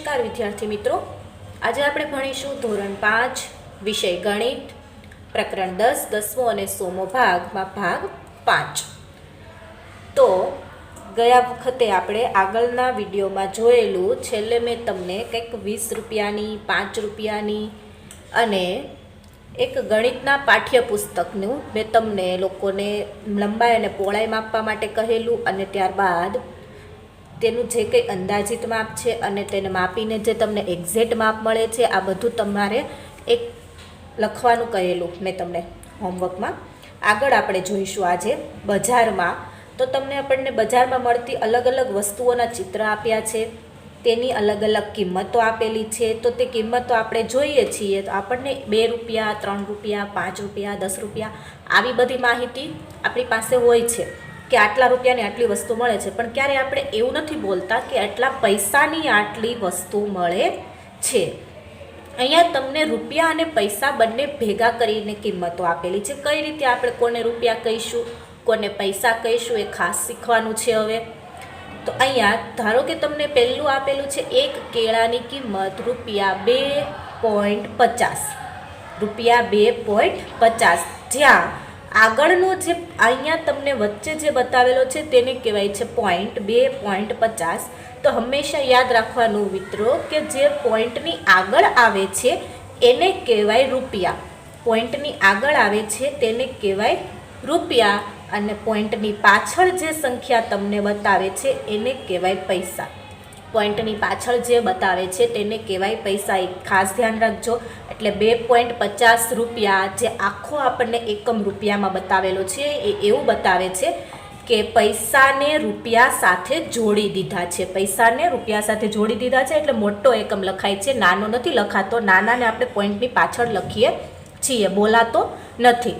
નમસ્કાર વિદ્યાર્થી મિત્રો, આજે આપણે ભણીશું ધોરણ 5 વિષય ગણિત પ્રકરણ 10 10મો અને 100મો ભાગમાં ભાગ 5। તો ગયા વખતે આપણે આગળના વિડીયોમાં જોયેલું, છેલ્લે મેં તમને કંઈક 20 રૂપિયાની 5 રૂપિયાની અને એક ગણિતના પાઠ્યપુસ્તકનું મેં તમને લોકોને લંબાઈ અને પહોળાઈ માપવા માટે કહેલું અને ત્યારબાદ તેનું જે કંઈ અંદાજિત માપ છે અને તેને માપીને જે તમને એક્ઝેક્ટ માપ મળે છે, આ બધું તમારે એક લખવાનું કહેલું મેં તમને હોમવર્કમાં। આગળ આપણે જોઈશું આજે બજારમાં। તો આપણને બજારમાં મળતી અલગ અલગ વસ્તુઓના ચિત્ર આપ્યા છે, તેની અલગ અલગ કિંમતો આપેલી છે। તો તે કિંમતો આપણે જોઈએ છીએ તો આપણને 2 રૂપિયા 3 રૂપિયા 5 રૂપિયા 10 રૂપિયા આવી બધી માહિતી આપણી પાસે હોય છે કે આટલા રૂપિયાની આટલી વસ્તુ મળે છે, પણ ક્યારે આપણે એવું નથી બોલતા કે આટલા પૈસાની આટલી વસ્તુ મળે છે। અહીંયા તમને રૂપિયા અને પૈસા બંને ભેગા કરીને કિંમતો આપેલી છે। કઈ રીતે આપણે કોને રૂપિયા કહીશું, કોને પૈસા કહીશું, એ ખાસ શીખવાનું છે હવે। તો અહીંયા ધારો કે તમને પહેલું આપેલું છે, એક કેળાની કિંમત રૂપિયા 2.50, રૂપિયા 2.50, જ્યાં આગળનો જે અહીંયા તમને વચ્ચે જે બતાવેલો છે તેને કહેવાય છે પોઈન્ટ 2.50। તો હંમેશા યાદ રાખવાનું મિત્રો કે જે પોઈન્ટની આગળ આવે છે એને કહેવાય રૂપિયા, પોઈન્ટની આગળ આવે છે તેને કહેવાય રૂપિયા, અને પોઈન્ટની પાછળ જે સંખ્યા તમને બતાવે છે એને કહેવાય પૈસા। પોઈન્ટની પાછળ જે બતાવે છે તેને કહેવાય પૈસા, એક ખાસ ધ્યાન રાખજો। એટલે 2.50 રૂપિયા જે આખો આપણને એકમ રૂપિયામાં બતાવેલો છે એ એવું બતાવે છે કે પૈસાને રૂપિયા સાથે જોડી દીધા છે, પૈસાને રૂપિયા સાથે જોડી દીધા છે। એટલે મોટો એકમ લખાય છે, નાનો નથી લખાતો, નાનાને આપણે પોઈન્ટની પાછળ લખીએ છીએ, બોલાતો નથી।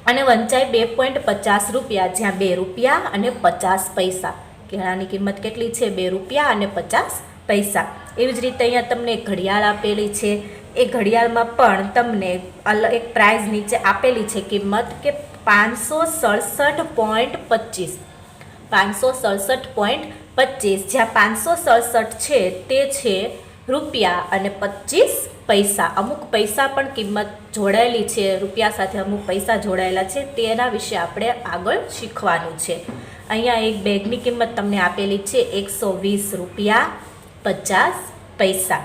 અને વંચાય 2.50 રૂપિયા, જ્યાં 2 રૂપિયા અને 50 પૈસા। કેળાની કિંમત કેટલી છે? 2 રૂપિયા અને 50 પૈસા। એવી જ રીતે અહીંયા તમને ઘડિયાળ આપેલી છે, એ ઘડિયાળમાં પણ તમને એક પ્રાઇઝ નીચે આપેલી છે કિંમત કે 567.25, 567.25, જ્યાં 567 છે તે છે રૂપિયા અને 25 પૈસા। અમુક પૈસા પણ કિંમત જોડાયેલી છે, રૂપિયા સાથે અમુક પૈસા જોડાયેલા છે, તેના વિશે આપણે આગળ શીખવાનું છે। અહીંયા એક બેગની કિંમત તમને આપેલી છે 120 રૂપિયા 50 પૈસા।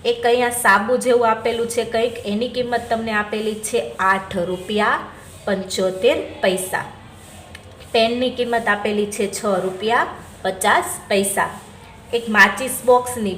એક અહીંયા સાબુ જેવું આપેલું છે કંઈક, એની કિંમત તમને આપેલી છે 8 રૂપિયા 75 પૈસા। પેનની કિંમત આપેલી છે 6 રૂપિયા 50 પૈસા। એક માચિસ બોક્સની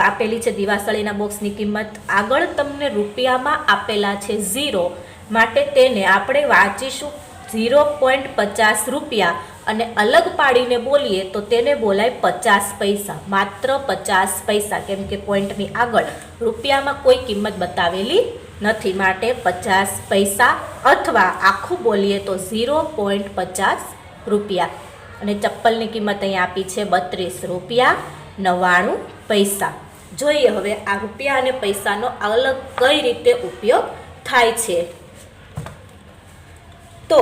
આપેલી છે, દિવાસળીના બોક્સની કિંમત આગળ તમને રૂપિયામાં આપેલા છે 0, માટે તેને આપણે વાંચીશું 0.50 રૂપિયા અને અલગ પાડીને બોલીએ તો તેને બોલાય 50 પૈસા, માત્ર 50 પૈસા, કેમ કે પોઈન્ટની આગળ રૂપિયામાં કોઈ કિંમત બતાવેલી નથી, માટે 50 પૈસા, અથવા આખું બોલીએ તો 0.50 રૂપિયા। અને ચપ્પલની કિંમત અહીંયા આપી છે 32 રૂપિયા 99 પૈસા। જોઈએ હવે આ રૂપિયા અને પૈસાનો અલગ કઈ રીતે ઉપયોગ થાય છે। તો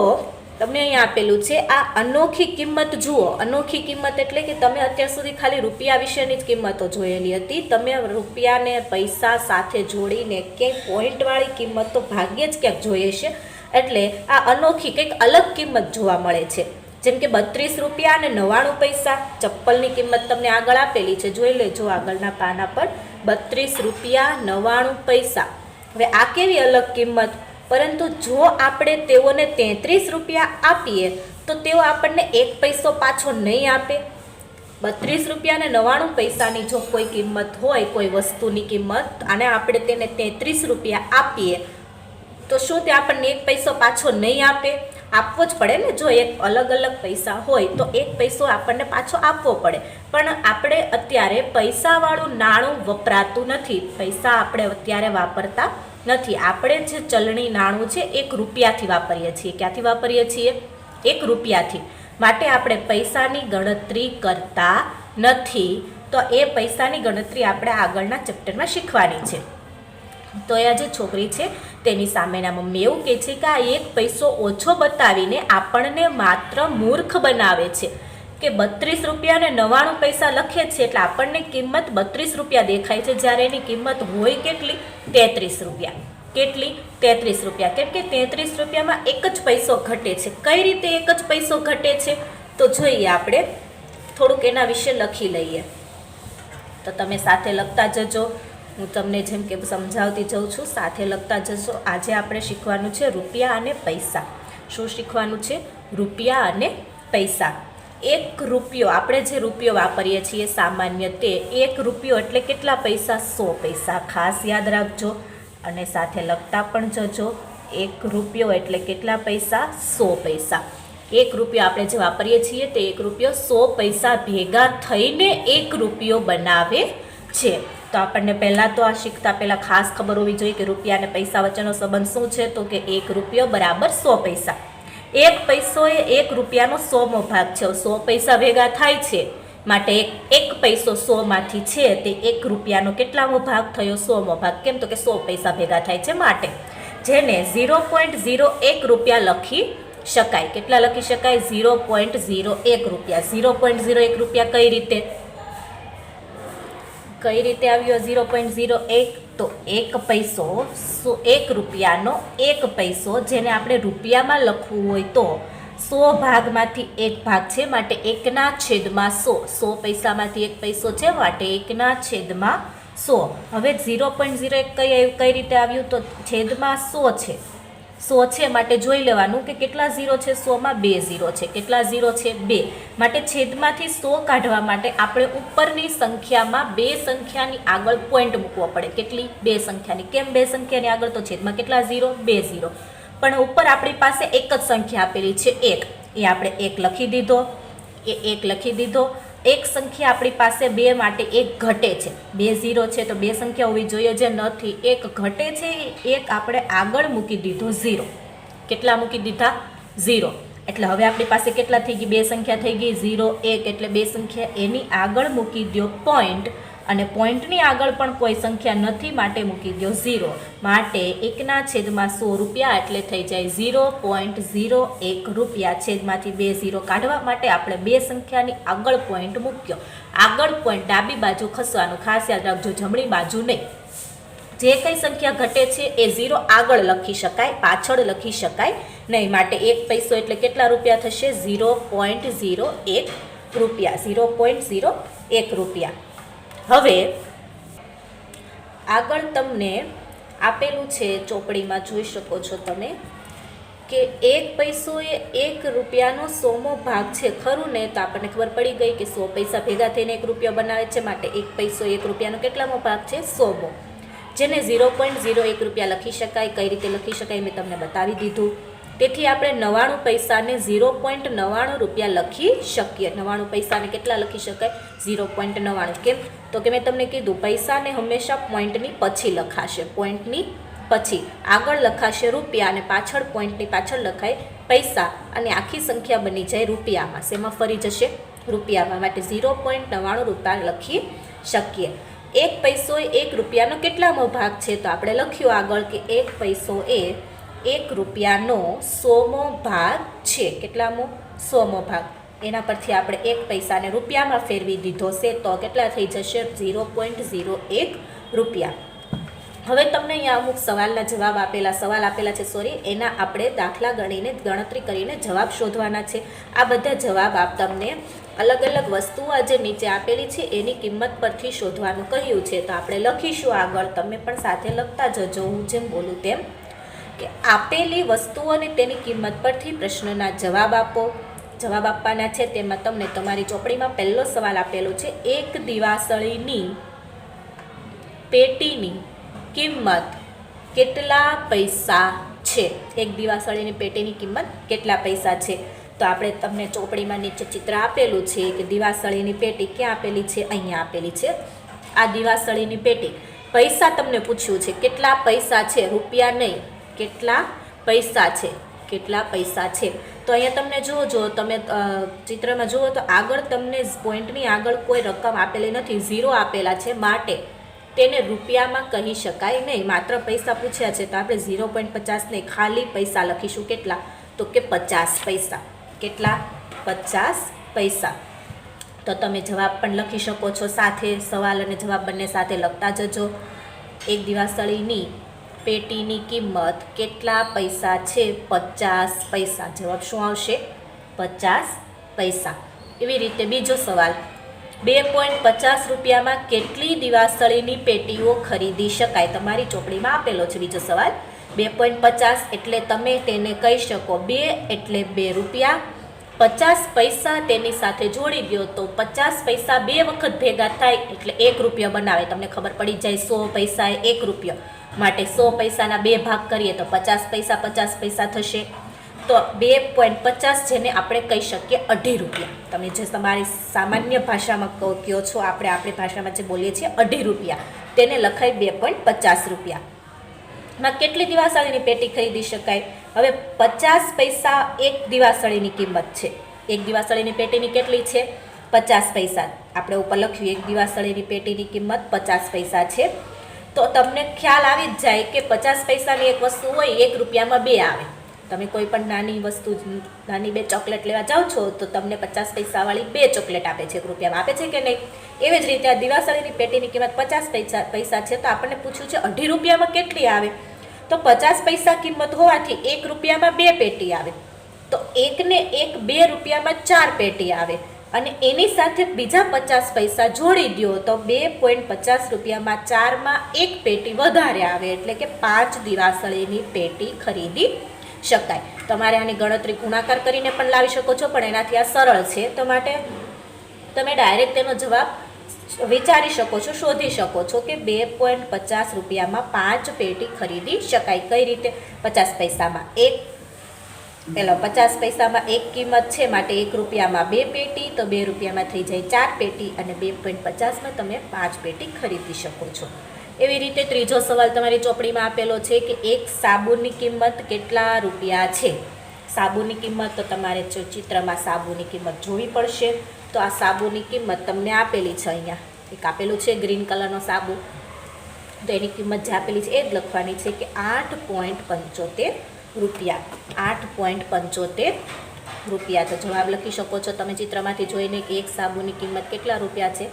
તમને અહીંયા આપેલું છે આ અનોખી કિંમત જુઓ। અનોખી કિંમત એટલે કે તમે અત્યાર સુધી ખાલી રૂપિયા વિશેની જ કિંમતો જોયેલી હતી, તમે રૂપિયાને પૈસા સાથે જોડીને ક્યાંય પોઈન્ટવાળી કિંમત તો ભાગ્યે જ ક્યાંક જોઈએ છે, એટલે આ અનોખી કંઈક અલગ કિંમત જોવા મળે છે। જેમ કે 32 રૂપિયા અને 99 પૈસા। ચપ્પલની કિંમત તમને આગળ આપેલી છે, જોઈ લેજો આગળના પાના પર, 32 રૂપિયા 99 પૈસા। હવે આ કેવી અલગ કિંમત, પરંતુ જો આપણે તેઓને 33 રૂપિયા આપીએ તો તેઓ આપણને 1 પૈસો પાછો નહીં આપે। 32 રૂપિયા અને 99 પૈસાની જો કોઈ કિંમત હોય, કોઈ વસ્તુની કિંમત, અને આપણે તેને 33 રૂપિયા આપીએ તો શું તે આપણને 1 પૈસો પાછો નહીં આપે? આપવો જ પડે ને। જો એક અલગ અલગ પૈસા હોય તો 1 પૈસો આપણને પાછો આપવો પડે, પણ આપણે અત્યારે પૈસાવાળું નાણું વપરાતું નથી, પૈસા આપણે અત્યારે વાપરતા નથી। આપણે જે ચલણી નાણું છે 1 રૂપિયાથી વાપરીએ છીએ। ક્યાંથી વાપરીએ છીએ? 1 રૂપિયાથી, માટે આપણે પૈસાની ગણતરી કરતા નથી। તો એ પૈસાની ગણતરી આપણે આગળના ચેપ્ટરમાં શીખવાની છે। તો આ જે છોકરી છે તેની સામેના મમ્મી એવું કહે છે કે આ 1 પૈસો ઓછો બતાવીને આપણને માત્ર મૂર્ખ બનાવે છે। કે 32 રૂપિયા અને 99 પૈસા લખીએ છીએ એટલે આપણને કિંમત 32 રૂપિયા દેખાય છે, જ્યારે એની કિંમત હોય કેટલી? 33 રૂપિયા. કેટલી? 33 રૂપિયા. કેમ કે 33 રૂપિયામાં એક જ પૈસો ઘટે છે. કઈ રીતે એક જ પૈસો ઘટે છે તો જોઈએ, આપણે થોડુંક એના વિશે લખી લઈએ. તો તમે સાથે લખતા જજો, હું તમને જેમ કે સમજાવતી જાઉં છું, સાથે લખતા જજો. આજે આપણે શીખવાનું છે રૂપિયા અને પૈસા. શું શીખવાનું છે? રૂપિયા અને પૈસા. 1 રૂપિયો, આપણે જે રૂપિયો વાપરીએ છીએ સામાન્ય, તે 1 રૂપિયો એટલે કેટલા પૈસા? 100 પૈસા. ખાસ યાદ રાખજો અને સાથે લખતા પણ જજો. 1 રૂપિયો એટલે કેટલા પૈસા? 100 પૈસા. 1 રૂપિયો આપણે જે વાપરીએ છીએ તે 1 રૂપિયો 100 પૈસા ભેગા થઈને 1 રૂપિયો બનાવે છે. તો આપણને પહેલાં તો આ શીખતા પહેલાં ખાસ ખબર હોવી જોઈએ કે રૂપિયા અને પૈસા વચ્ચેનો સંબંધ શું છે. તો કે 1 રૂપિયો બરાબર 100 પૈસા. 1 પૈસો એ 1 રૂપિયાનો 100મો ભાગ છે. 100 પૈસા ભેગા થાય છે માટે એક પૈસો 100માંથી છે તે 1 રૂપિયાનો કેટલામો ભાગ થયો? 100મો ભાગ. કેમ? તો કે 100 પૈસા ભેગા થાય છે માટે, જેને 0.01 રૂપિયા લખી શકાય. કેટલા લખી શકાય? 0.01 રૂપિયા. 0.01 રૂપિયા કઈ રીતે? કઈ રીતે આવ્યો 0.01? તો 1 પૈસો 1 રૂપિયાનો 1 પૈસો, જેને આપણે રૂપિયામાં લખવું હોય તો 100 ભાગમાંથી 1 ભાગ છે માટે 1/100. 100 પૈસામાંથી 1 પૈસો છે માટે 1/100. હવે 0.01 કઈ રીતે આવ્યું? તો છેદમાં 100 છે. 100 છે માટે જોઈ લેવાનું કે કેટલા 0 છે? 100માં 2 0 છે. કેટલા 0 છે? 2. માટે છેદમાંથી 100 કાઢવા માટે આપણે ઉપરની સંખ્યામાં 2 સંખ્યાની આગળ પોઈન્ટ મૂકવો પડે. કેટલી? 2 સંખ્યાની. કેમ 2 સંખ્યાની આગળ? તો છેદમાં કેટલા 0? 2 0. પણ ઉપર આપણી પાસે એક જ સંખ્યા આપેલી છે 1. એ આપણે 1 લખી દીધો. એ 1 લખી દીધો. એક સંખ્યા આપણી પાસે 2 માટે 1 ઘટે છે. 2 0 છે તો 2 સંખ્યા હોવી જોઈએ, જે નથી. 1 ઘટે છે, 1 આપણે આગળ મૂકી દીધો 0. કેટલા મૂકી દીધા? 0. એટલે હવે આપણી પાસે કેટલા થઈ ગઈ? 2 સંખ્યા થઈ ગઈ. 0 1 એટલે 2 સંખ્યા, એની આગળ મૂકી દો પોઈન્ટ, અને પોઈન્ટની આગળ પણ કોઈ સંખ્યા નથી માટે મૂકી દો 0. માટે 1/100 રૂપિયા એટલે થઈ જાય 0.01 રૂપિયા. છેદમાંથી 2 0 કાઢવા માટે આપણે 2 સંખ્યાની આગળ પોઈન્ટ મૂક્યો. આગળ પોઈન્ટ ડાબી બાજુ ખસવાનું. ખાસ યાદ રાખજો, જમણી બાજુ નહીં. જે કઈ સંખ્યા ઘટે છે એ 0 આગળ લખી શકાય, પાછળ લખી શકાય નહીં. માટે 1 પૈસો એટલે કેટલા રૂપિયા થશે? 0.01 રૂપિયા. 0.01 રૂપિયા. હવે આગળ તમને આપેલું છે ચોપડીમાં, જોઈ શકો છો તમે કે 1 પૈસો એ 1 રૂપિયાનો 100મો ભાગ છે. ખરું ને? તો આપણને ખબર પડી ગઈ કે 100 પૈસા ભેગા થઈને 1 રૂપિયો બનાવે છે માટે 1 પૈસો 1 રૂપિયાનો કેટલામો ભાગ છે? 100મો. જેને 0.01 રૂપિયા લખી શકાય. કઈ રીતે લખી શકાય મેં તમને બતાવી દીધું. તેથી આપણે 99 પૈસાને 0.99 રૂપિયા લખી શકીએ. 99 પૈસાને કેટલા લખી શકાય? 0.99. કેમ? તો કે મેં તમને કીધું, પૈસાને હંમેશા પોઈન્ટની પછી લખાશે. પોઈન્ટની પછી આગળ લખાશે રૂપિયા અને પાછળ પોઈન્ટની પાછળ લખાય પૈસા, અને આખી સંખ્યા બની જાય રૂપિયામાં. શેમાં ફરી જશે? રૂપિયામાં. માટે 0.99 રૂપિયા લખી શકીએ. 1 પૈસો એ 1 રૂપિયાનો કેટલામો ભાગ છે? તો આપણે લખ્યું આગળ કે 1 પૈસો એ 1 રૂપિયાનો 100મો ભાગ છે. કેટલામો? 100મો ભાગ. એના પરથી આપણે 1 પૈસાને રૂપિયામાં ફેરવી દીધો છે તો કેટલા થઈ જશે? 0.01 રૂપિયા. હવે તમને અહીંયા અમુક સવાલના જવાબ આપેલા છે, એના આપણે દાખલા ગણીને ગણતરી કરીને જવાબ શોધવાના છે. આ બધા જવાબ તમને અલગ અલગ વસ્તુઓ જે નીચે આપેલી છે એની કિંમત પરથી શોધવાનું કહ્યું છે. તો આપણે લખીશું આગળ, તમે પણ સાથે લખતા જજો, હું જેમ બોલું તેમ. કે આપેલી વસ્તુઓને તેની કિંમત પરથી પ્રશ્નના જવાબ આપો. જવાબ આપવાના છે. તેમાં તમને તમારી ચોપડીમાં પહેલો સવાલ આપેલો છે, એક દિવાસળીની પેટીની કિંમત કેટલા પૈસા છે? એક દિવાસળીની પેટીની કિંમત કેટલા પૈસા છે? તો આપણે તમને ચોપડીમાં નીચે ચિત્ર આપેલું છે કે દિવાસળીની પેટી ક્યાં આપેલી છે? અહીંયા આપેલી છે. આ દિવાસળીની પેટી. પૈસા તમને પૂછ્યું છે, કેટલા પૈસા છે? રૂપિયા નહીં, કેટલા પૈસા છે? કેટલા પૈસા છે? તો અહીંયા તમને જુઓ, તમે ચિત્રમાં જુઓ તો આગળ તમને પોઈન્ટની આગળ કોઈ રકમ આપેલી નથી, 0 આપેલા છે માટે તેને રૂપિયામાં કહી શકાય નહીં. માત્ર પૈસા પૂછ્યા છે તો આપણે 0.50 નહીં, ખાલી પૈસા લખીશું. કેટલા? તો કે 50 પૈસા. કેટલા? 50 પૈસા. તો તમે જવાબ પણ લખી શકો છો સાથે, સવાલ અને જવાબ બંને સાથે લખતા જજો. એક દિવાસળીની પેટીની કિંમત કેટલા પૈસા છે? 50 પૈસા. જવાબ શું આવશે? 50 પૈસા. એવી રીતે બીજો સવાલ, 2.50 રૂપિયામાં કેટલી દિવાસળીની પેટીઓ ખરીદી શકાય? તમારી ચોપડીમાં આપેલો છે બીજો સવાલ. 2.50 એટલે તમે તેને કહી શકો 2 એટલે 2 રૂપિયા, 50 પૈસા તેની સાથે જોડી દો તો 50 પૈસા 2 વખત ભેગા થાય એટલે 1 રૂપિયો બનાવે. તમને ખબર પડી જાય 100 પૈસા એ 1 રૂપિયો, માટે 100 પૈસાના 2 ભાગ કરીએ તો 50 પૈસા થશે. તો 2.50 જેને આપણે કહી શકીએ 2.5 રૂપિયા. તમે જે તમારી સામાન્ય ભાષામાં કહો છો, આપણે આપણી ભાષામાં જે બોલીએ છીએ 2.5 રૂપિયા, તેને લખાય 2.50 રૂપિયા. માં કેટલી દિવાસળીની પેટી ખરીદી શકાય? હવે 50 પૈસા એક દિવાસળીની કિંમત છે. એક દિવાસળીની પેટીની કેટલી છે? 50 પૈસા. આપણે ઉપર લખ્યું એક દિવાસળીની પેટીની કિંમત 50 પૈસા છે. તો તમને ખ્યાલ આવી જ જાય કે 50 પૈસાની એક વસ્તુ હોય, 1 રૂપિયામાં 2 આવે. તમે કોઈ પણ નાની વસ્તુ, નાની 2 ચોકલેટ લેવા જાઓ છો તો તમને 50 પૈસાવાળી 2 ચોકલેટ આપે છે, 1 રૂપિયામાં આપે છે કે નહીં? એવી જ રીતે આ દિવાસળીની પેટીની કિંમત 50 પૈસા છે. તો આપણને પૂછ્યું છે 2.5 રૂપિયામાં કેટલી આવે? તો 50 પૈસા કિંમત હોવાથી 1 રૂપિયામાં 2 પેટી આવે. તો 1 ને 1 2 રૂપિયામાં 4 પેટી આવે. અને એની સાથે બીજા 50 પૈસા જોડી દો તો 2.50 રૂપિયામાં 4માં 1 પેટી વધારે આવે, એટલે કે 5 દિવાસળીની પેટી ખરીદી શકાય. તમારે આની ગણતરી ગુણાકાર કરીને પણ લાવી શકો છો, પણ એનાથી આ સરળ છે. તો માટે તમે ડાયરેક્ટ તેનો જવાબ વિચારી શકો છો, શોધી શકો છો કે 2.50 રૂપિયામાં 5 પેટી ખરીદી શકાય. કઈ રીતે? 50 પૈસામાં 50 પૈસામાં 1 કિંમત છે, માટે 1 રૂપિયામાં 2 પેટી, તો 2 રૂપિયામાં થઈ જાય 4 પેટી, અને 2.50માં તમે 5 પેટી ખરીદી શકો છો. એવી રીતે ત્રીજો સવાલ તમારી ચોપડીમાં આપેલો છે કે એક સાબુની કિંમત કેટલા રૂપિયા છે? સાબુની કિંમત, તો તમારે ચિત્રમાં સાબુની કિંમત જોવી પડશે. તો આ સાબુની કિંમત તમને આપેલી છે. અહીંયા એક આપેલું છે ગ્રીન કલરનો સાબુ, તો એની કિંમત જે આપેલી છે એ જ લખવાની છે કે 8.75 રૂપિયા. 8.75 રૂપિયા. તો જવાબ લખી શકો છો તમે ચિત્રમાંથી જોઈને કે એક સાબુની કિંમત કેટલા રૂપિયા છે?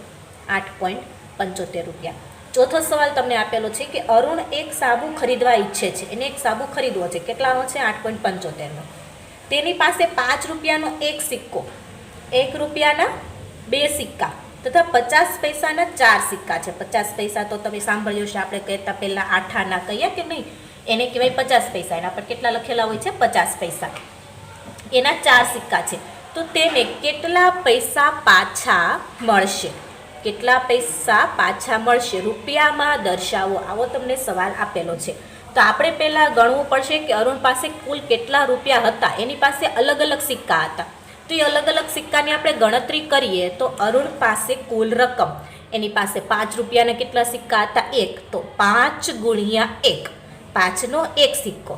8.75 રૂપિયા. ચોથો સવાલ તમને આપેલો છે કે અરુણ એક સાબુ ખરીદવા ઈચ્છે છે. એને એક સાબુ ખરીદવો છે. કેટલાનો છે? 8.75નો. તેની પાસે 5 રૂપિયાનો એક સિક્કો, 1 રૂપિયાના 2 સિક્કા તથા 50 પૈસાના 4 સિક્કા છે. 50 પૈસા તો તમે સાંભળ્યું છે, આપણે કહેતા પહેલાં આઠાના કહીએ કે નહીં, એને કહેવાય 50 પૈસા. એના પર કેટલા લખેલા હોય છે? 50 પૈસા. એના 4 સિક્કા છે. તો તેને કેટલા પૈસા પાછા મળશે? કેટલા પૈસા પાછા મળશે? રૂપિયામાં દર્શાવો. આવો તમને સવાલ આપેલો છે. તો આપણે પહેલાં ગણવું પડશે કે અરુણ પાસે કુલ કેટલા રૂપિયા હતા. એની પાસે અલગ અલગ સિક્કા હતા. તો એ અલગ અલગ સિક્કાની આપણે ગણતરી કરીએ તો અરુણ પાસે કુલ રકમ, એની પાસે 5 રૂપિયાના કેટલા સિક્કા હતા? 1. તો 5 ગુણ્યા 1, 5નો 1 સિક્કો,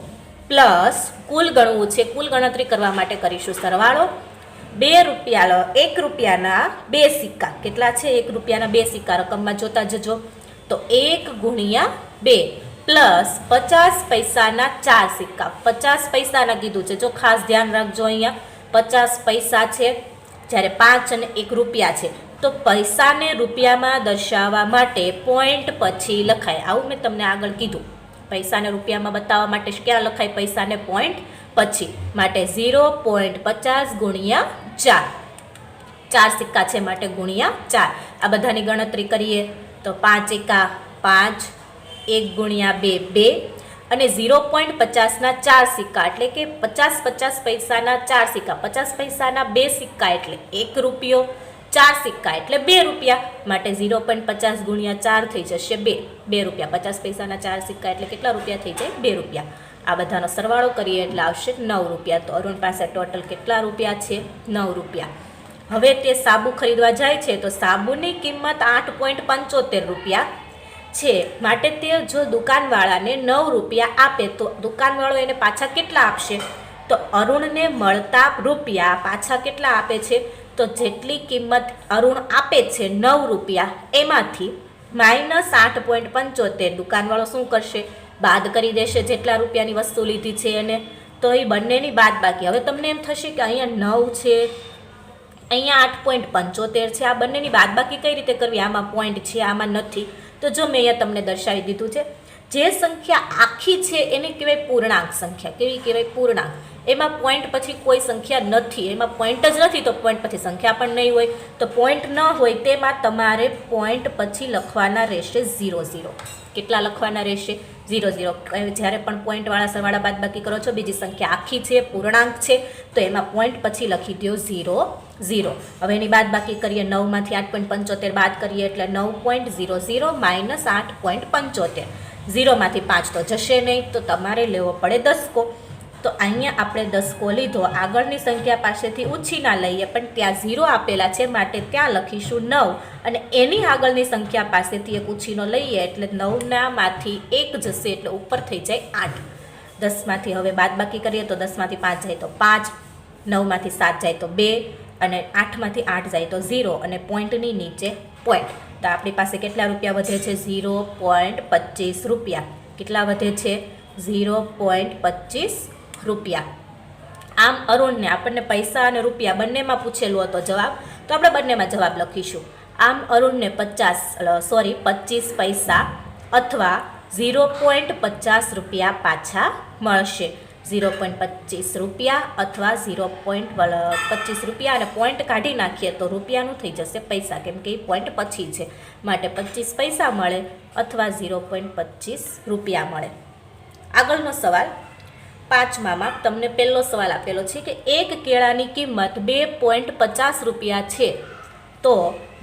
પ્લસ કુલ ગણવું છે. કુલ ગણતરી કરવા માટે કરીશું સરવાળો. 1 રૂપિયાના 2 સિક્કા કેટલા છે? 1 રૂપિયાના 2 સિક્કા રકમમાં જોતા જજો. તો 1 ગુણ્યા 2 પ્લસ 50 પૈસાના 4 સિક્કા. 50 પૈસાના કીધું છે, જો ખાસ ધ્યાન રાખજો. અહીંયા 50 પૈસા છે, જ્યારે 5 અને 1 રૂપિયા છે. તો પૈસાને રૂપિયામાં દર્શાવવા માટે પોઈન્ટ પછી લખાય. આવું મેં તમને આગળ કીધું. પૈસાને રૂપિયામાં બતાવવા માટે ક્યાં લખાય? પૈસાને પોઈન્ટ પછી. માટે 0.50 ગુણ્યા 4. 4 સિક્કા છે માટે ગુણ્યા 4. આ બધાની ગણતરી કરીએ તો 5 એકા 5, 1 ગુણ્યા 2 2, અને 0.50ના 4 સિક્કા એટલે કે 50 પૈસાના 4 સિક્કા. 50 પૈસાના 2 સિક્કા એટલે 1 રૂપિયો, 4 સિક્કા એટલે 2 રૂપિયા. માટે 0.50 ગુણ્યા 4 થઈ જશે 2 રૂપિયા. 50 પૈસાના 4 સિક્કા એટલે કેટલા રૂપિયા થઈ જાય? 2 રૂપિયા. આ બધાનો સરવાળો કરીએ એટલે આવશે 9 રૂપિયા. તો અરુણ પાસે ટોટલ કેટલા રૂપિયા છે? 9 રૂપિયા. હવે તે સાબુ ખરીદવા જાય છે તો સાબુની કિંમત 8.75 રૂપિયા છે. માટે તે જો દુકાનવાળાને 9 રૂપિયા આપે તો દુકાનવાળો એને પાછા કેટલા આપશે? તો અરુણને મળતા રૂપિયા પાછા કેટલા આપે છે? તો જેટલી કિંમત અરુણ આપે છે 9 રૂપિયા, એમાંથી -8.75 દુકાનવાળો શું કરશે? બાદ કરી દેશે જેટલા રૂપિયાની વસ્તુ લીધી છે એને. તો એ બંનેની બાદ બાકી. હવે તમને એમ થશે કે અહીંયા 9 છે, અહીંયા 8.75 છે. આ બંનેની બાદબાકી કઈ રીતે કરવી? આમાં પોઈન્ટ છે, આમાં નથી. તો જો મેં અહીંયા તમને દર્શાવી દીધું છે. જે સંખ્યા આખી છે એને કહેવાય પૂર્ણાંક સંખ્યા. કેવી કહેવાય? પૂર્ણાંક. એમાં પોઈન્ટ પછી કોઈ સંખ્યા નથી, એમાં પોઈન્ટ જ નથી તો પોઈન્ટ પછી સંખ્યા પણ નહીં હોય. તો પોઈન્ટ ન હોય તેમાં તમારે પોઈન્ટ પછી લખવાના રહેશે 0 0. કેટલા લખવાના રહેશે? 0 0. જ્યારે પણ પોઈન્ટવાળા સરવાળા બાદબાકી કરો છો, બીજી સંખ્યા આખી છે, પૂર્ણાંક છે, તો એમાં પોઈન્ટ પછી લખી દો 0 0. હવે એની બાદબાકી કરીએ. 9માંથી 8.75 બાદ કરીએ એટલે 9.00 માઇનસ 8.75. 0માંથી 5 તો જશે નહીં, તો તમારે લેવો પડે દસકો. તો અહીંયા આપણે દસકો લીધો. આગળની સંખ્યા પાસેથી ઉછીના લઈએ, પણ ત્યાં 0 આપેલા છે માટે ત્યાં લખીશું 9, અને એની આગળની સંખ્યા પાસેથી એક ઉછીનો લઈએ એટલે 9માંથી 1 જશે એટલે ઉપર થઈ જાય 8. 10માંથી હવે બાદબાકી કરીએ તો 10માંથી 5 જાય તો 5, 9માંથી 7 જાય તો 2, અને 8માંથી 8 જાય તો 0, અને પોઈન્ટની નીચે પોઈન્ટ. તો આપણી પાસે કેટલા રૂપિયા વધે છે? 0.25 રૂપિયા. કેટલા વધે છે? 0.25 રૂપિયા. આમ અરુણને આપણને પૈસા અને રૂપિયા બંનેમાં પૂછેલું હતો જવાબ, તો આપણે બંનેમાં જવાબ લખીશું. આમ અરુણને 25 પૈસા અથવા 0.50 રૂપિયા પાછા મળશે. 0.25 રૂપિયા અથવા 0.25 રૂપિયા, અને પોઈન્ટ કાઢી નાખીએ તો રૂપિયાનું થઈ જશે પૈસા, કેમ કે એ પોઈન્ટ પછી છે માટે 25 પૈસા મળે અથવા 0.25 રૂપિયા મળે. આગળનો સવાલ 5માં તમને પહેલો સવાલ આપેલો છે કે એક કેળાની કિંમત 2.50 રૂપિયા છે, તો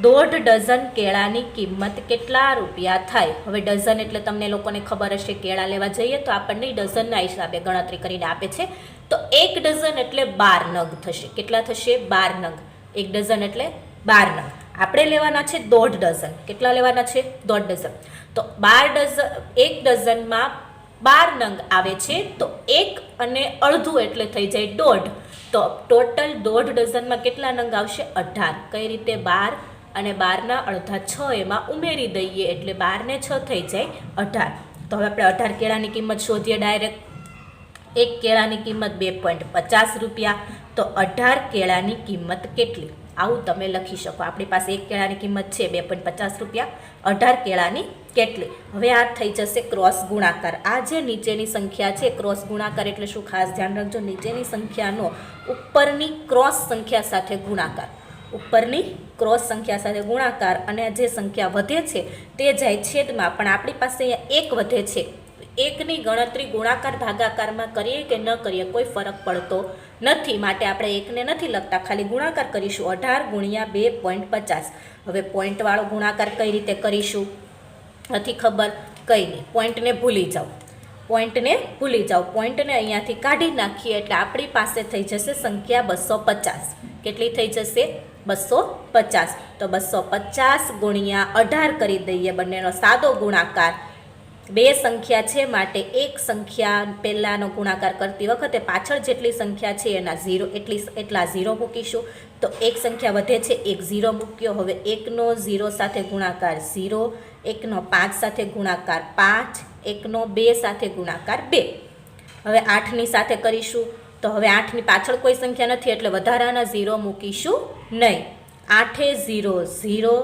1.5 ડઝન કેળાની કિંમત કેટલા રૂપિયા થાય? હવે ડઝન એટલે તમને લોકોને ખબર હશે, કેળા લેવા જઈએ તો આપણને ડઝનના હિસાબે ગણતરી કરીને આપે છે. તો 1 ડઝન એટલે 12 નંગ થશે. કેટલા થશે? 12 નંગ. 1 ડઝન એટલે 12 નંગ. આપણે લેવાના છે 1.5 ડઝન. કેટલા લેવાના છે? 1.5 ડઝન. તો 12 ડઝન, 1 ડઝનમાં 12 નંગ આવે છે, તો 1 અને અડધું એટલે થઈ જાય 1.5. તો ટોટલ 1.5 ડઝનમાં કેટલા નંગ આવશે? 18. કઈ રીતે? 12 અને 12ના અડધા 6 એમાં ઉમેરી દઈએ એટલે 12 ને 6 થઈ જાય 18. તો હવે આપણે 18 કેળાની કિંમત શોધીએ ડાયરેક્ટ. એક કેળાની કિંમત 2.50 રૂપિયા, તો 18 કેળાની કિંમત કેટલી? આવું તમે લખી શકો. આપણી પાસે એક કેળાની કિંમત છે 2.50 રૂપિયા, 18 કેળાની કેટલી? હવે આ થઈ જશે ક્રોસ ગુણાકાર. આ જે નીચેની સંખ્યા છે, ક્રોસ ગુણાકાર એટલે શું? ખાસ ધ્યાન રાખજો, નીચેની સંખ્યાનો ઉપરની ક્રોસ સંખ્યા સાથે ગુણાકાર. ઉપરની ક્રોસ સંખ્યા સાથે ગુણાકાર, અને જે સંખ્યા વધે છે તે જાય છેદમાં. પણ આપણી પાસે અહીંયા 1 વધે છે. એકની ગણતરી ગુણાકાર ભાગાકારમાં કરીએ કે ન કરીએ કોઈ ફરક પડતો નથી, માટે આપણે 1ને નથી લખતા, ખાલી ગુણાકાર કરીશું. 18 ગુણ્યા 2.50. હવે પોઈન્ટવાળો ગુણાકાર કઈ રીતે કરીશું? નથી ખબર? કંઈ નહીં, પોઈન્ટને ભૂલી જાઓ. પોઈન્ટને અહીંયાથી કાઢી નાખીએ એટલે આપણી પાસે થઈ જશે સંખ્યા 250. કેટલી થઈ જશે? 250. તો 250 ગુણ્યા 18 કરી દઈએ, બંનેનો સાદો ગુણાકાર. બે સંખ્યા છે માટે એક સંખ્યા પહેલાંનો ગુણાકાર કરતી વખતે પાછળ જેટલી સંખ્યા છે એના 0 એટલા 0 મૂકીશું. તો એક સંખ્યા વધે છે, એક 0 મૂક્યો. હવે 1નો 0 સાથે ગુણાકાર 0, 1નો 5 સાથે ગુણાકાર 5, 1નો 2 સાથે ગુણાકાર 2. હવે 8ની સાથે કરીશું. તો હવે 8ની પાછળ કોઈ સંખ્યા નથી એટલે વધારાના 0 મૂકીશું નહીં. 8 એ 0 0,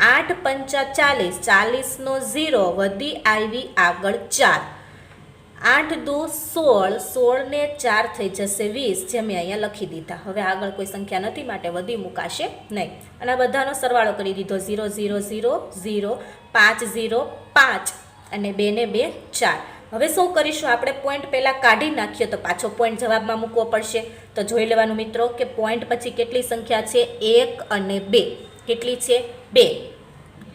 8 પંચા 40, 40નો 0 વધી આવી આગળ 4, 8 દુ 16, 16 ને 4 થઈ જશે 20, જે મેં અહીંયા લખી દીધા. હવે આગળ કોઈ સંખ્યા નથી માટે વધી મૂકાશે નહીં. અને આ બધાનો સરવાળો કરી દીધો. 0 0 0 0, 5 0 5, અને 2 ને 2 4. હવે શું કરીશું? આપણે પોઈન્ટ પહેલાં કાઢી નાખીએ તો પાછો પોઈન્ટ જવાબમાં મૂકવો પડશે. તો જોઈ લેવાનું મિત્રો કે પોઈન્ટ પછી કેટલી સંખ્યા છે? 1 અને 2. કેટલી છે? 2.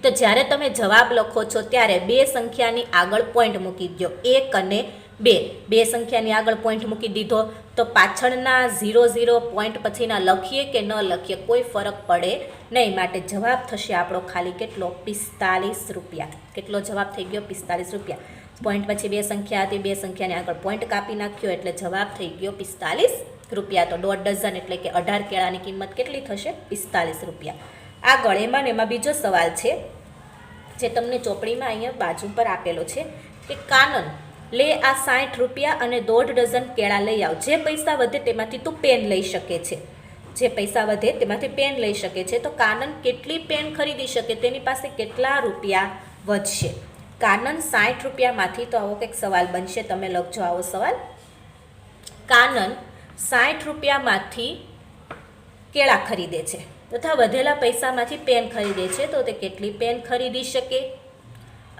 તો જ્યારે તમે જવાબ લખો છો ત્યારે બે સંખ્યાની આગળ પોઈન્ટ મૂકી દો. 1 અને 2. બે સંખ્યાની આગળ પોઈન્ટ મૂકી દીધો તો પાછળના 0 0 પોઈન્ટ પછીના લખીએ કે ન લખીએ કોઈ ફરક પડે નહીં. માટે જવાબ થશે આપણો ખાલી કેટલો? 45 રૂપિયા. કેટલો જવાબ થઈ ગયો? 45 રૂપિયા. પોઈન્ટ પછી બે સંખ્યા હતી, બે સંખ્યાની આગળ પોઈન્ટ કાપી નાખ્યો એટલે જવાબ થઈ ગયો 45 રૂપિયા. તો 1.5 ડઝન એટલે કે 18 કેળાની કિંમત કેટલી થશે? 45 રૂપિયા. આગળ એમાં બીજો સવાલ છે જે તમને ચોપડીમાં અહીંયા બાજુ પર આપેલો છે કે કાનન લે આ 60 રૂપિયા અને 1.5 ડઝન કેળા લઈ આવ. જે પૈસા વધે તેમાંથી તું પેન લઈ શકે છે. જે પૈસા વધે તેમાંથી પેન લઈ શકે છે. તો કાનન કેટલી પેન ખરીદી શકે, તેની પાસે કેટલા રૂપિયા વધશે. કાનન 60 રૂપિયામાંથી, તો આવો કંઈક સવાલ બનશે, તમે લખજો આવો સવાલ. કાનન 60 રૂપિયામાંથી કેળા ખરીદે છે તથા વધેલા પૈસામાંથી પેન ખરીદે છે, તો તે કેટલી પેન ખરીદી શકે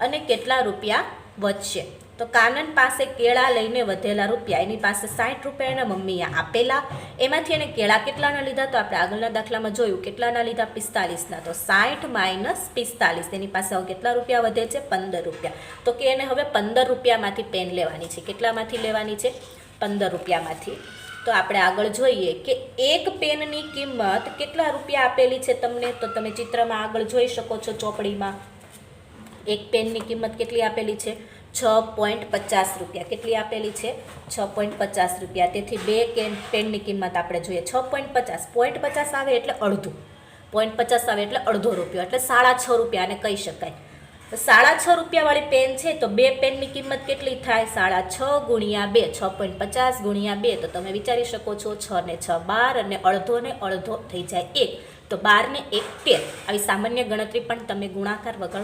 અને કેટલા રૂપિયા વધશે. તો કાનન પાસે કેળા લઈને વધેલા રૂપિયા, એની પાસે 60 રૂપિયા એના મમ્મીએ આપેલા, એમાંથી એને કેળા કેટલાના લીધા, તો આપણે આગળના દાખલામાં જોયું કેટલાના લીધા, 45ના. તો 60 માઇનસ 45, તેની પાસે હવે કેટલા રૂપિયા વધે છે, 15 રૂપિયા. તો કે એને હવે 15 રૂપિયામાંથી પેન લેવાની છે. કેટલામાંથી લેવાની છે, 15 રૂપિયામાંથી. તો આપણે આગળ જોઈએ કે એક પેનની કિંમત કેટલા રૂપિયા આપેલી છે તમને, તો તમે ચિત્રમાં આગળ જોઈ શકો છો ચોપડીમાં. એક પેનની કિંમત કેટલી આપેલી છે, 6.50 રૂપિયા. કેટલી આપેલી છે, 6.50 રૂપિયા. તેથી બે પેનની કિંમત આપણે જોઈએ, 6.50. 0.50 આવે એટલે અડધું, 0.50 આવે એટલે અડધો રૂપિયો, એટલે 6.5 રૂપિયા આને કહી શકાય. તો 6.5 રૂપિયાવાળી પેન છે, તો બે પેનની કિંમત કેટલી થાય, 6.5 ગુણ્યા 2, 6.50 ગુણ્યા 2. તો તમે વિચારી શકો છો, 6 ને 6 12, અને અડધો ને અડધો થઈ જાય 1. તો 12 ને 1 13. આવી સામાન્ય ગણતરી પણ તમે ગુણાકાર વગર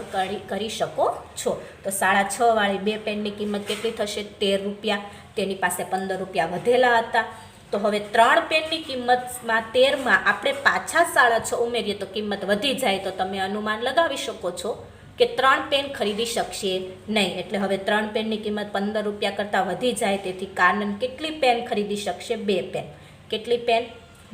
કરી શકો છો. તો 6.5 વાળી બે પેનની કિંમત કેટલી થશે, 13 રૂપિયા. તેની પાસે 15 રૂપિયા વધેલા હતા. તો હવે 3 પેનની કિંમતમાં 13માં આપણે પાછા 6.5 ઉમેરીએ તો કિંમત વધી જાય. તો તમે અનુમાન લગાવી શકો છો કે 3 પેન ખરીદી શકશે નહીં. એટલે હવે 3 પેનની કિંમત 15 રૂપિયા કરતાં વધી જાય. તેથી કાનન કેટલી પેન ખરીદી શકશે, 2 પેન. કેટલી પેન,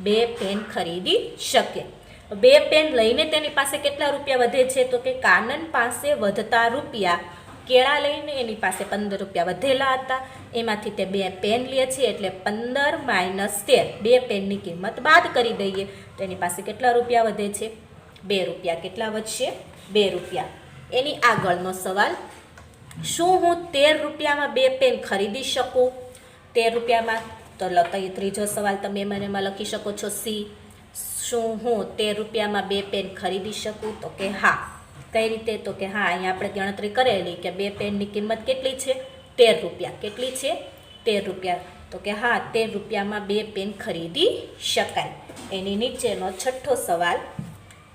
2 પેન ખરીદી શકે. 2 પેન લઈને તેની પાસે કેટલા રૂપિયા વધે છે, તો કે કાનન પાસે વધતા રૂપિયા, કેળા લઈને એની પાસે 15 રૂપિયા વધેલા હતા, એમાંથી તે 2 પેન લે છે. એટલે 15 માઇનસ 13, 2 પેનની કિંમત બાદ કરી દઈએ તો એની પાસે કેટલા રૂપિયા વધે છે, 2 રૂપિયા. કેટલા વધશે, 2 રૂપિયા. એની આગળનો સવાલ, શું હું 13 રૂપિયામાં 2 પેન ખરીદી શકું, 13 રૂપિયામાં. તો ત્રીજો સવાલ તમે એમાં લખી શકો છો, સી. શું હું 13 રૂપિયામાં 2 પેન ખરીદી શકું, તો કે હા. કઈ રીતે, તો કે હા, અહીંયા આપણે ગણતરી કરેલી કે 2 પેનની કિંમત કેટલી છે, 13 રૂપિયા. કેટલી છે, 13 રૂપિયા. તો કે હા, 13 રૂપિયામાં 2 પેન ખરીદી શકાય. એની નીચેનો છઠ્ઠો સવાલ,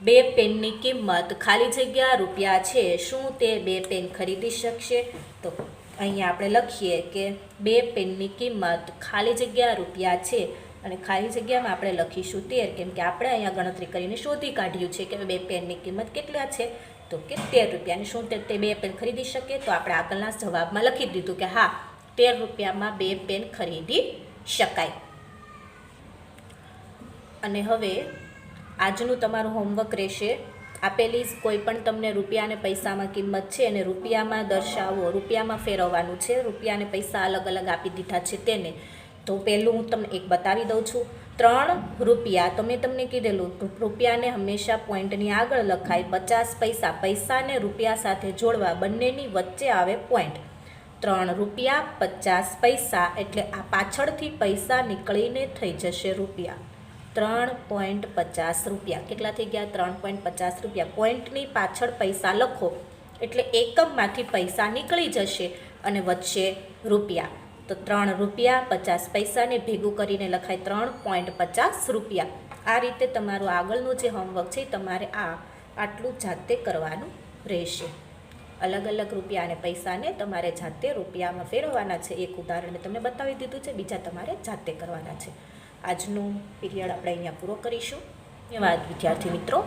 2 પેનની કિંમત ખાલી જગ્યા રૂપિયા છે, શું તે 2 પેન ખરીદી શકશે. તો અહીંયા આપણે લખીએ કે 2 પેનની કિંમત ખાલી જગ્યા રૂપિયા છે, અને ખાલી જગ્યામાં આપણે લખીશું 13, કેમ કે આપણે અહીંયા ગણતરી કરીને શોધી કાઢ્યું છે કે 2 પેનની કિંમત કેટલા છે, તો કે 13 રૂપિયા. અને શું તે 2 પેન ખરીદી શકે, તો આપણે આગળના જવાબમાં લખી દીધું કે હા, 13 રૂપિયામાં 2 પેન ખરીદી શકાય. અને હવે આજનું તમારું હોમવર્ક રહેશે, આપેલી કોઈ પણ તમને રૂપિયા અને પૈસામાં કિંમત છે અને રૂપિયામાં દર્શાવો, રૂપિયામાં ફેરવવાનું છે. રૂપિયા અને પૈસા અલગ અલગ આપી દીધા છે તેને. તો પહેલું હું તમને એક બતાવી દઉં છું. 3 રૂપિયા, તો મેં તમને કીધેલું રૂપિયાને હંમેશા પોઈન્ટની આગળ લખાય. 50 પૈસા, પૈસાને રૂપિયા સાથે જોડવા, બંનેની વચ્ચે આવે પોઈન્ટ. 3 રૂપિયા 50 પૈસા, એટલે આ પાછળથી પૈસા નીકળીને થઈ જશે રૂપિયા. 3.50 રૂપિયા. કેટલા થઈ ગયા, 3.50 રૂપિયા. પોઈન્ટની પાછળ પૈસા લખો એટલે એકમમાંથી પૈસા નીકળી જશે અને વધશે રૂપિયા. તો 3 રૂપિયા 50 પૈસાને ભેગું કરીને લખાય 3.50 રૂપિયા. આ રીતે તમારું આગળનું જે હોમવર્ક છે તમારે આટલું જાતે કરવાનું રહેશે. અલગ અલગ રૂપિયા અને પૈસાને તમારે જાતે રૂપિયામાં ફેરવવાના છે. એક ઉદાહરણ તમને બતાવી દીધું છે, બીજા તમારે જાતે કરવાના છે. આજનું પીરિયડ આપણે અહીંયા પૂરો કરીશું. ધન્યવાદ વિદ્યાર્થી મિત્રો.